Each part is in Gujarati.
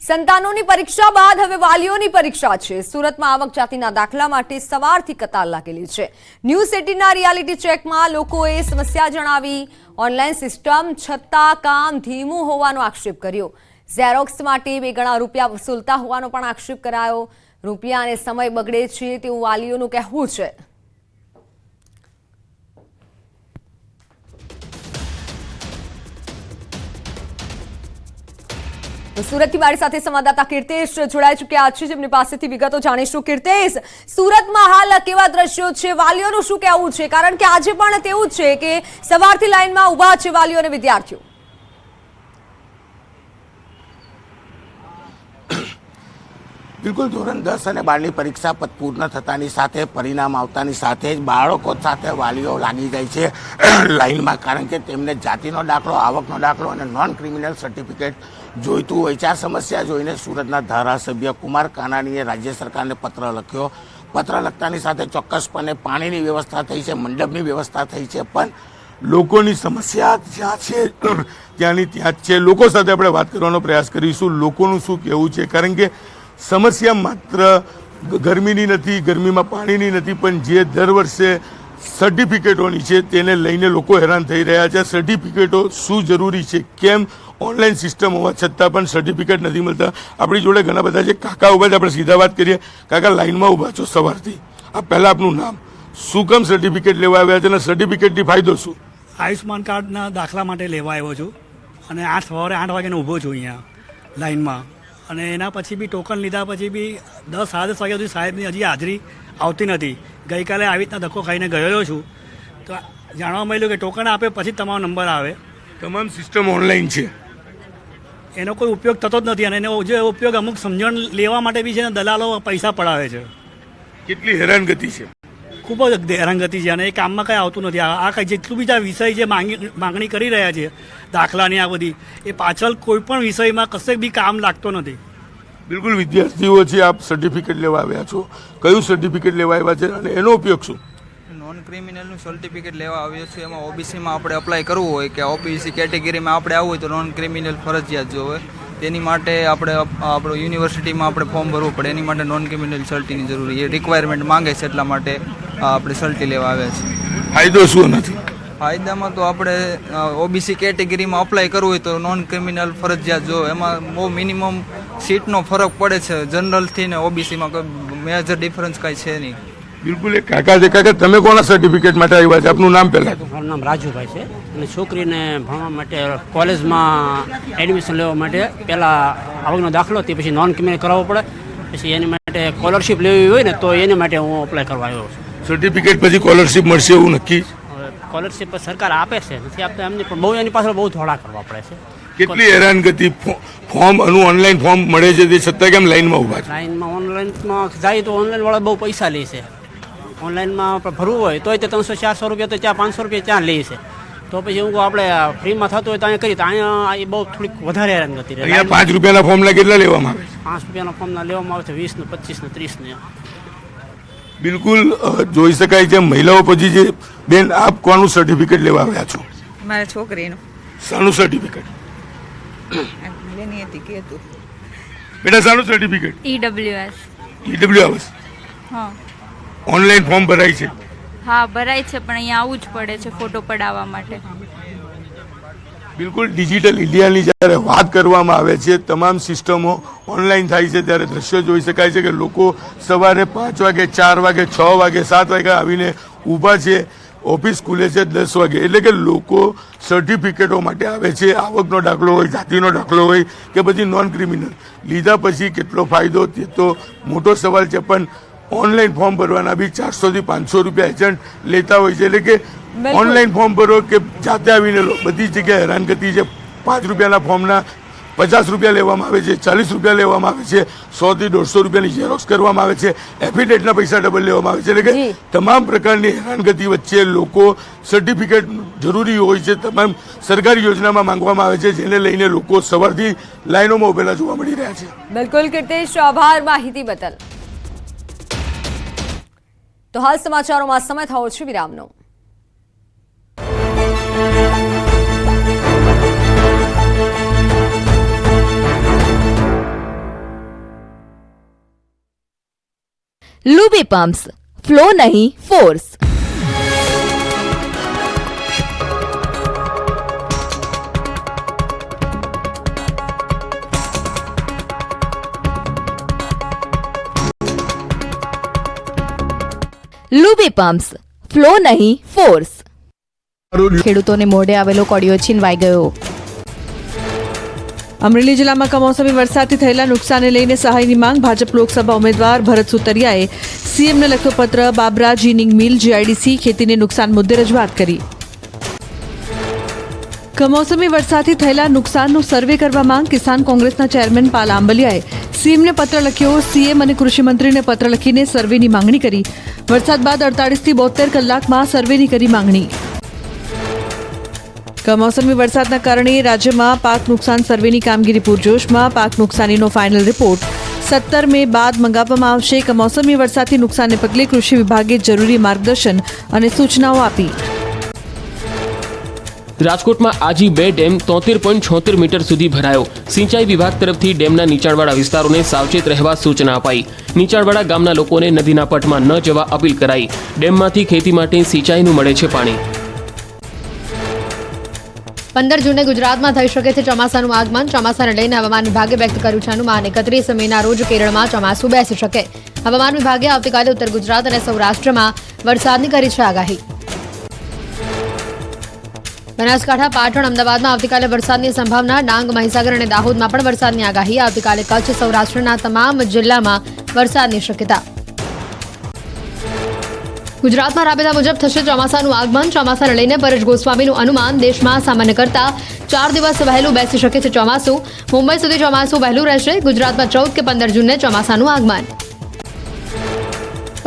સંતાનોની પરીક્ષા બાદ હવે વાલીઓની પરીક્ષા છે। સુરતમાં આવક જાતિના દાખલા માટે સવારથી કતાર લાગેલી છે। ન્યૂઝ 18ના રિયાલિટી ચેકમાં લોકોએ સમસ્યા જણાવી। ઓનલાઈન સિસ્ટમ છતાં કામ ધીમું હોવાનો આક્ષેપ કર્યો। ઝેરોક્સ માટે 2 ગણા રૂપિયા વસૂલતા હોવાનો પણ આક્ષેપ કરાયો। રૂપિયા અને સમય બગડે છે તેવું વાલીઓનું કહેવું છે। સુરતથી મારી સાથે સંવાદદાતા કીર્તેશ જોડાઈ ચૂક્યા છે, જેમની પાસેથી વિગતો જાણીશું। કીર્તેશ, સુરતમાં હાલ કેવા દ્રશ્યો છે, વાલીઓનું શું કહેવું છે? કારણ કે આજે પણ તેવું જ છે કે સવારથી લાઈનમાં ઊભા છે વાલીઓ અને વિદ્યાર્થીઓ। બિલકુલ, ધોરણ 10 અને 12ની પરીક્ષા પૂર્ણ થતાની સાથે પરિણામ આવતાની સાથે જ બાળકો સાથે વાલીઓ લાગી જાય છે લાઈનમાં, કારણ કે તેમને જાતિનો દાખલો, આવકનો દાખલો અને નોન ક્રિમિનલ સર્ટિફિકેટ જોઈતું હોય છે। આ સમસ્યા જોઈને સુરતના ધારાસભ્ય કુમાર કાનાણીએ રાજ્ય સરકારને પત્ર લખ્યો। પત્ર લખતાની સાથે ચોક્કસપણે પાણીની વ્યવસ્થા થઈ છે, મંડપની વ્યવસ્થા થઈ છે, પણ લોકોની સમસ્યા જ્યાં છે ત્યાંની ત્યાં જ છે। લોકો સાથે આપણે વાત કરવાનો પ્રયાસ કરીશું, લોકોનું શું કહેવું છે, કારણ કે સમસ્યા માત્ર ગરમીની નથી, ગરમીમાં પાણીની નથી, પણ જે દર વર્ષે સર્ટિફિકેટોની છે તેને લઈને લોકો હેરાન થઈ રહ્યા છે। સર્ટિફિકેટો શું જરૂરી છે, કેમ ઓનલાઈન સિસ્ટમ હોવા છતાં પણ સર્ટિફિકેટ નથી મળતા? આપણી જોડે ઘણા બધા છે, કાકા ઉભા છે, આપણે સીધા વાત કરીએ। કાકા, લાઈનમાં ઊભા છો સવારથી, આ પહેલાં આપનું નામ, શું કામ સર્ટિફિકેટ લેવા આવ્યા છે અને સર્ટિફિકેટથી ફાયદો શું? આયુષ્માન કાર્ડના દાખલા માટે લેવા આવ્યો છું અને સવારે 8 વાગ્યાનો ઊભો છું અહીંયા લાઈનમાં, અને એના પછી બી ટોકન લીધા પછી બી 10 સાડા 10 વાગ્યા સુધી સાહેબની હજી હાજરી આવતી નથી। ગઈકાલે આવી રીતના ધક્કો ખાઈને ગયેલો છું તો જાણવા મળ્યું કે ટોકન આપે પછી તમારો નંબર આવે। તમામ સિસ્ટમ ઓનલાઈન છે, એનો કોઈ ઉપયોગ થતો જ નથી, અને એનો જે ઉપયોગ અમુક સમજણ લેવા માટે બી છે ને દલાલો પૈસા પડાવે છે। કેટલી હેરાનગતિ છે, ખૂબ જ હેરાનગતિ છે, અને એ કામમાં કંઈ આવતું નથી। આ કંઈ જેટલું બીજા વિષય જે માંગણી કરી રહ્યા છે દાખલાની આ બધી, એ પાછળ કોઈ પણ વિષયમાં કશે બી કામ લાગતો નથી। બિલકુલ, વિદ્યાર્થીઓ છે, આપ સર્ટિફિકેટ લેવા આવ્યા છો, કયું સર્ટિફિકેટ લેવા આવ્યા છે અને એનો ઉપયોગ શું? નોન ક્રિમિનલનું સર્ટિફિકેટ લેવા આવ્યો છે। એમાં ઓબીસીમાં આપણે અપ્લાય કરવું હોય કે ઓબીસી કેટેગરીમાં આપણે આવવું હોય તો નોન ક્રિમિનલ ફરજિયાત જોવે। તેની માટે આપણું યુનિવર્સિટીમાં આપણે ફોર્મ ભરવું પડે, એની માટે નોન ક્રિમિનલ સર્ટિની જરૂરી એ રિક્વાયરમેન્ટ માંગે છે, એટલા માટે આપણે સર્ટી લેવા આવ્યા છીએ। ફાયદો શું નથી? ફાયદામાં તો આપણે ઓબીસી કેટેગરીમાં અપ્લાય કરવું હોય તો નોન ક્રિમિનલ ફરજિયાત જોવે। એમાં બહુ મિનિમમ સીટનો ફરક પડે છે, જનરલથી ને ઓબીસીમાં કોઈ મેજર ડિફરન્સ કાંઈ છે નહીં। બિલકુલ, એક કાકા છે, કાકા તમે કોના સર્ટિફિકેટ માટે આવ્યા છે? આપનું નામ પહેલાં? મારું નામ રાજુભાઈ છે, અને છોકરીને ભણવા માટે કોલેજમાં એડમિશન લેવા માટે પહેલાં આવકનો દાખલો તે પછી નોન ક્રિમિનલ કરાવવો પડે, પછી એની માટે સ્કોલરશિપ લેવી હોય ને તો એની માટે હું અપ્લાય કરવા આવ્યો છું। સર્ટિફિકેટ પછી સ્કોલરશિપ મળશે એવું નક્કી? સ્કોલરશિપ સરકાર આપે છે, નથી આપતા એમની, પણ બહુ એની પાછળ બહુ થોડા કરવા પડે છે। કેટલી હેરાનગતિ, ફોર્મ ઓનલાઈન ફોર્મ મળે છે તે છતાં કેમ લાઈનમાં ઊભા છે? લાઈનમાં ઓનલાઈનમાં જાય તો ઓનલાઈનવાળા બહુ પૈસા લે છે। ઓનલાઈનમાં ભરવું હોય તોય તે 300-400 રૂપિયા, તો ત્યાં 500 રૂપિયા ત્યાં લે છે, તો પછી હું આપણે ફ્રીમાં થતું હોય તો અહીંયા કરીએ તો અહીંયા એ બહુ થોડીક વધારે હેરાનગતિ રહે। અહીંયા 5 રૂપિયાના ફોર્મના કેટલા લેવામાં આવે છે? 5 રૂપિયાના ફોર્મના લેવામાં આવે છે 20 ને 25 ને 30 ને। બિલકુલ, જોઈ શકાય છે મહિલાઓ પછી જે બેન, આપ કોનું સર્ટિફિકેટ લેવા આવ્યા છો? મારા છોકરીનું। શાનું સર્ટિફિકેટ? લેની હતી કે હતું બેટા, શાનું સર્ટિફિકેટ? EWS। EWS? હા, ઓનલાઈન ફોર્મ ભરાય છે? હા ભરાય છે, પણ અહીંયા આવવું જ પડે છે ફોટો પડાવવા માટે। બિલકુલ, ડિજિટલ ઇન્ડિયાની જ્યારે વાત કરવામાં આવે છે, તમામ સિસ્ટમો ઓનલાઈન થાય છે, ત્યારે દ્રશ્યો જોઈ શકાય છે કે લોકો સવારે 5 વાગે, 4 વાગે, 6 વાગે, 7 વાગે આવીને ઊભા છે। ઓફિસ ખુલે છે 10 વાગે, એટલે કે લોકો સર્ટિફિકેટો માટે આવે છે। આવકનો દાખલો હોય, જાતિનો દાખલો હોય કે પછી નોન ક્રિમિનલ લીધા પછી કેટલો ફાયદો તે તો મોટો સવાલ છે, પણ ઓનલાઈન ફોર્મ ભરવાના બી 400 થી 500 રૂપિયા એજન્ટ લેતા હોય છે। એટલે કે ઓનલાઈન ફોર્મ ભરો કે જાતે આવીને લો, બધી જગ્યાએ હેરાનગતિ છે। 5 રૂપિયાના ફોર્મના 50 રૂપિયા લેવામાં આવે છે, 40 રૂપિયા લેવામાં આવે છે, 100 થી 150 રૂપિયાની ઝેરોક્સ કરવામાં આવે છે, એફિડેવિટના પૈસા ડબલ લેવામાં આવે છે। એટલે કે તમામ પ્રકારની હેરાનગતિ વચ્ચે લોકો સર્ટિફિકેટ જરૂરી હોય છે, તમામ સરકારી યોજનામાં માંગવામાં આવે છે, જેને લઈને લોકો સવારથી લાઈનોમાં ઉભેલા જોવા મળી રહ્યા છે। બિલકુલ કીર્તેશ, આભાર માહિતી બદલ। તો હાલ સમાચારોમાં સમય થયો છે વિરામનો। लुबी पंप्स, फ्लो नहीं फोर्स। लुबी पंप्स, फ्लो नहीं फोर्स। ખેડૂતોને મોઢે આવેલો કોડિયો છીનવાઈ ગયો। અમરેલી જિલ્લામાં કમોસમી વરસાદથી થયેલા નુકસાનને લઈને સહાયની માંગ। ભાજપ લોકસભા ઉમેદવાર ભરત સુતરિયાએ સીએમને લખ્યો પત્ર। બાબરા જીનિંગ મિલ જીઆઈડીસી ખેતીને નુકસાન મુદ્દે રજૂઆત કરી। કમોસમી વરસાદથી થયેલા નુકસાનનો સર્વે કરવા માંગ। કિસાન કોંગ્રેસના ચેરમેન પાલ આંબલિયાએ સીએમને પત્ર લખ્યો। સીએમ અને કૃષિમંત્રીને પત્ર લખીને સર્વેની માંગણી કરી। વરસાદ બાદ 48 થી 72 કલાકમાં સર્વેની કરી માંગણી। કમોસમી વરસાદના કારણે રાજ્યમાં પાક નુકસાન સર્વેની કામગીરી પૂરજોશમાં। પાક નુકસાનીનો ફાઇનલ રિપોર્ટ 17 મે બાદ મંગાવવામાં આવશે। કમોસમી વરસાદથી નુકસાનને પગલે કૃષિ વિભાગે જરૂરી માર્ગદર્શન અને સૂચનાઓ આપી। રાજકોટમાં આજી 2 ડેમ 73.76 મીટર સુધી ભરાયો। સિંચાઈ વિભાગ તરફથી ડેમના નીચાણવાળા વિસ્તારોને સાવચેત રહેવા સૂચના અપાઈ। નીચાણવાળા ગામના લોકોને નદીના પટમાં ન જવા અપીલ કરાઈ। ડેમમાંથી ખેતી માટે સિંચાઈનું મળે છે પાણી। 15 જૂને ગુજરાતમાં થઈ શકે છે ચોમાસાનું આગમન। ચોમાસાને લઈને હવામાન વિભાગે વ્યક્ત કર્યું છે અનુમાન। 31 મેના રોજ કેરળમાં ચોમાસું બેસી શકે। હવામાન વિભાગે આવતીકાલે ઉત્તર ગુજરાત અને સૌરાષ્ટ્રમાં વરસાદની કરી છે આગાહી। બનાસકાંઠા, પાટણ, અમદાવાદમાં આવતીકાલે વરસાદની સંભાવના। ડાંગ, મહીસાગર અને દાહોદમાં પણ વરસાદની આગાહી। આવતીકાલે કચ્છ, સૌરાષ્ટ્રના તમામ જિલ્લામાં વરસાદની શક્યતા। ગુજરાતમાં રાબેતા મુજબ થશે ચોમાસાનું આગમન। ચોમાસાને લઈને પરેશ ગોસ્વામીનું અનુમાન। દેશમાં સામાન્ય કરતા 4 દિવસ વહેલું બેસી શકે છે ચોમાસું। મુંબઈ સુધી ચોમાસું વહેલું રહેશે। ગુજરાતમાં 14 કે 15 જૂને ચોમાસાનું આગમન।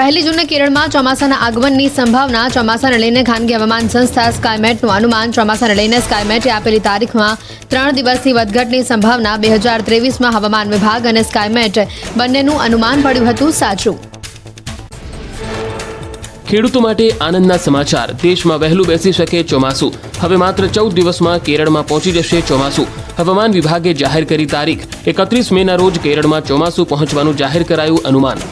1 જૂને કેરળમાં ચોમાસાના આગમનની સંભાવના। ચોમાસાને લઈને ખાનગી હવામાન સંસ્થા સ્કાયમેટનું અનુમાન। ચોમાસાને લઈને સ્કાયમેટે આપેલી તારીખમાં 3 દિવસથી વધઘટની સંભાવના। 2023માં હવામાન વિભાગ અને સ્કાયમેટ બંનેનું અનુમાન પડ્યું હતું સાચું। ખેડૂતો માટે આનંદના સમાચાર। દેશમાં વહેલું બેસી શકે ચોમાસું। હવે માત્ર 14 દિવસમાં કેરળમાં પહોંચી જશે ચોમાસું। હવામાન વિભાગે જાહેર કરી તારીખ। 31 મેના રોજ કેરળમાં ચોમાસું પહોંચવાનું જાહેર કરાયું અનુમાન।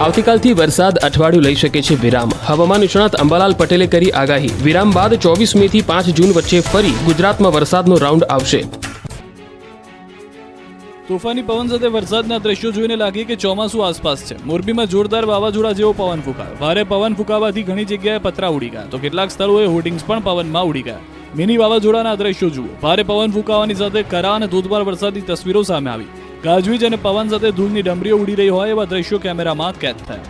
આવતીકાલથી વરસાદ અઠવાડિયું લઈ શકે છે વિરામ। હવામાન નિષ્ણાત અંબાલાલ પટેલે કરી આગાહી। વિરામ બાદ 24 મે થી 5 જૂન વચ્ચે ફરી ગુજરાતમાં વરસાદનો રાઉન્ડ આવશે। તોફાની પવન સાથે વરસાદના દ્રશ્યો જોઈને લાગે કે ચોમાસું આસપાસ છે। મોરબીમાં જોરદાર વાવાઝોડા જેવો પવન ફૂંકાયો। ભારે પવન ફૂંકાવાથી ઘણી જગ્યાએ પતરા ઉડી ગયા તો કેટલાક સ્થળોએ હોર્ડિંગ્સ પણ પવનમાં ઉડી ગયા। મિની વાવાઝોડાના દ્રશ્યો જુઓ। ભારે પવન ફૂંકાવાની સાથે કરા અને ધોધમાર વરસાદની તસવીરો સામે આવી। ગાજવીજ અને પવન સાથે ધૂળની ડમરીઓ ઉડી રહી હોય એવા દ્રશ્યો કેમેરામાં કેદ થયા।